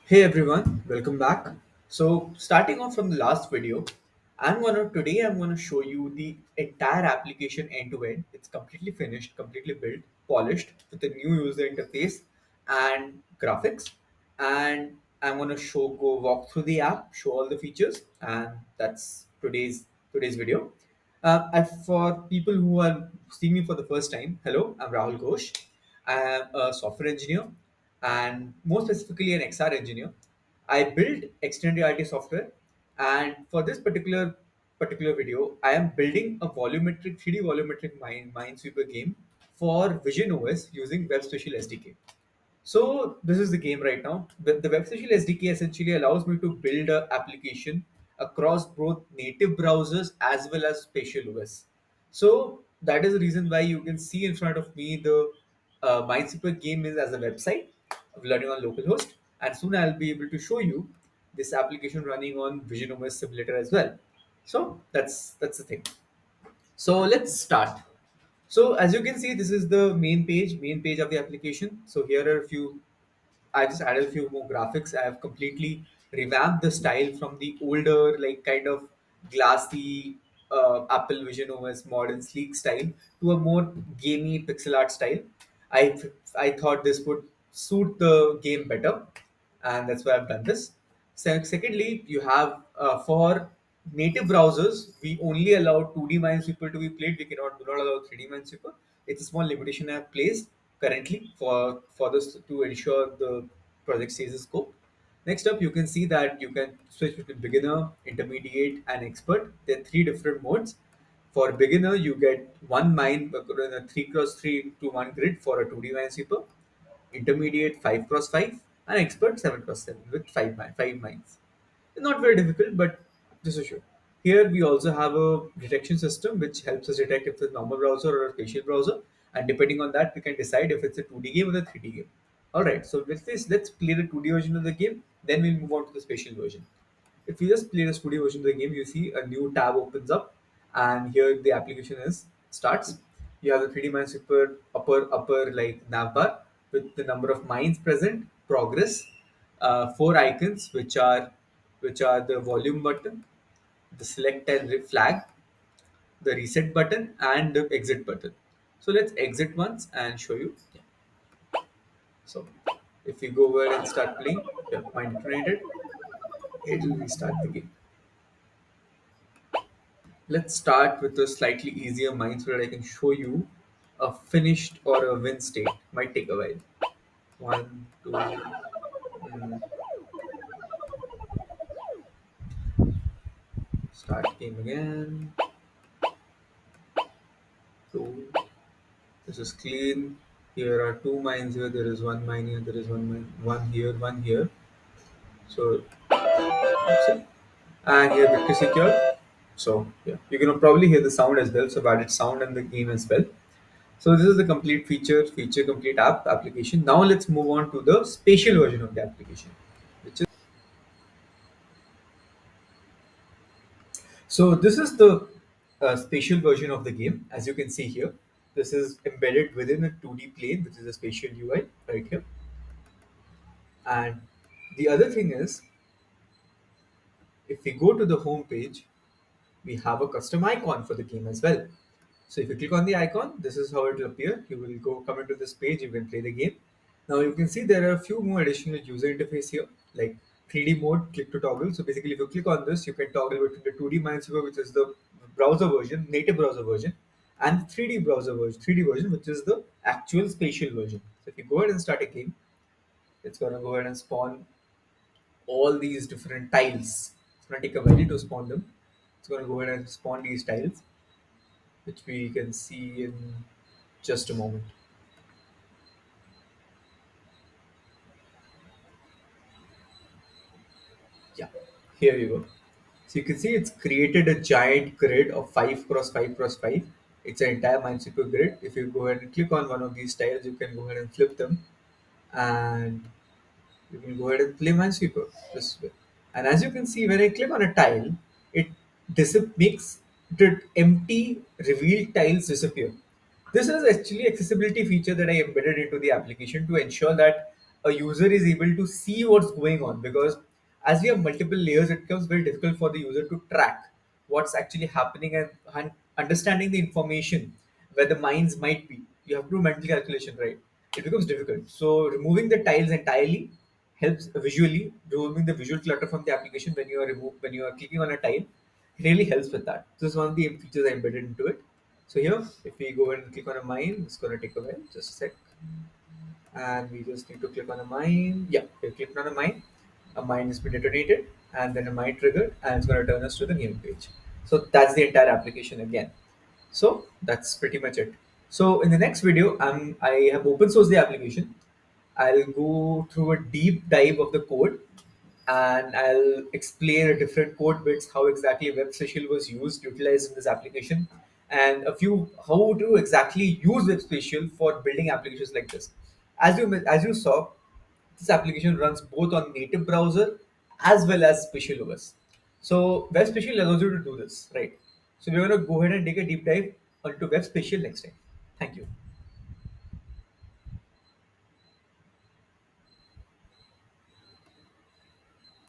Hey everyone, welcome back. So starting off from the last video, I'm gonna show you the entire application end to end. It's completely finished, completely built, polished with a new user interface and graphics. And I'm gonna go walk through the app, show all the features, and that's today's video. For people who are seeing me for the first time, hello, I'm Rahul Ghosh. I am a software engineer and more specifically an XR engineer. I build extended reality software, and for this particular video, I am building a volumetric 3D volumetric minesweeper game for Vision OS using webspatial SDK. So this is the game right now. The WebSpatial SDK essentially allows me to build an application across both native browsers as well as spatial OS. So that is the reason why you can see in front of me the Minesweeper game is as a website of learning on localhost, and soon I'll be able to show you this application running on Vision OS simulator as well. So that's the thing. So let's start. So as you can see, this is the main page of the application. So here are a few I just added a few more graphics. I have completely revamped the style from the older, like kind of glassy Apple Vision OS modern sleek style to a more gamey pixel art style. I I thought this would suit the game better, and that's why I've done this. Secondly, you have for native browsers, we only allow 2D Minesweeper to be played. We do not allow 3D Minesweeper. It's a small limitation I have placed currently for this to ensure the project stays in scope. Next up, you can see that you can switch between beginner, intermediate, and expert. There are three different modes. For beginner, you get one mine, a 3 cross 3 to 1 grid for a 2D Minesweeper, intermediate 5 cross 5, and expert 7 cross 7 with 5 mines. Not very difficult, but this is sure. Here we also have a detection system which helps us detect if it's a normal browser or a spatial browser, and depending on that, we can decide if it's a 2D game or a 3D game. All right, so with this, let's play the 2D version of the game. Then we'll move on to the spatial version. If you just play the studio version of the game, you see a new tab opens up, and here the application is starts. You have the 3D Minesweeper upper like navbar with the number of mines present, progress, four icons which are the volume button, the select and flag, the reset button, and the exit button. So let's exit once and show you. Yeah. So if you go over and start playing, yeah, mine detonated, it will restart the game. Let's start with a slightly easier mine so that I can show you a finished or a win state. Might take a while. One, two, start game again. Two. This is clean. Here are two mines here. There is one mine here. There is one mine. One here. One here. So that's it. And here victory secure. So yeah, you can probably hear the sound as well. So I've added sound in the game as well. So this is the complete feature complete application. Now let's move on to the spatial version of the application, which is so this is the spatial version of the game. As you can see here, this is embedded within a 2D plane, which is a spatial UI right here. And the other thing is, if we go to the home page, we have a custom icon for the game as well. So if you click on the icon, this is how it will appear. You will go come into this page, you can play the game. Now you can see there are a few more additional user interface here, like 3D mode, click to toggle. So basically, if you click on this, you can toggle between the 2D Minesweeper, which is the browser version, native browser version, and 3D browser version, 3D version, which is the actual spatial version. So if you go ahead and start a game, it's gonna go ahead and spawn all these different tiles. It's gonna take a while to spawn them. It's gonna go ahead and spawn these tiles, which we can see in just a moment. Yeah, here you go. So you can see it's created a giant grid of 5 cross 5 cross 5. It's an entire Minesweeper grid. If you go ahead and click on one of these tiles, you can go ahead and flip them, and you can go ahead and play Minesweeper this way. And as you can see, when I click on a tile, it makes the empty revealed tiles disappear. This is actually accessibility feature that I embedded into the application to ensure that a user is able to see what's going on, because as we have multiple layers, it becomes very difficult for the user to track what's actually happening, and understanding the information where the mines might be. You have to do mental calculation, right? It becomes difficult. So removing the tiles entirely helps visually. Removing the visual clutter from the application when you are clicking on a tile really helps with that. This is one of the features I embedded into it. So here, if we go and click on a mine, it's going to take a while. Just a sec, and we just need to click on a mine. Yeah, we clicked on a mine has been detonated, and then a mine triggered, and it's going to turn us to the game page. So that's the entire application again. So that's pretty much it. So in the next video, I have open sourced the application. I'll go through a deep dive of the code, and I'll explain different code bits, how exactly webspatial was utilized in this application, and a few how to exactly use webspatial for building applications like this. As you saw, this application runs both on native browser as well as Spatial OS. So webspatial allows you to do this, right? So we're going to go ahead and take a deep dive onto webspatial next time. Thank you.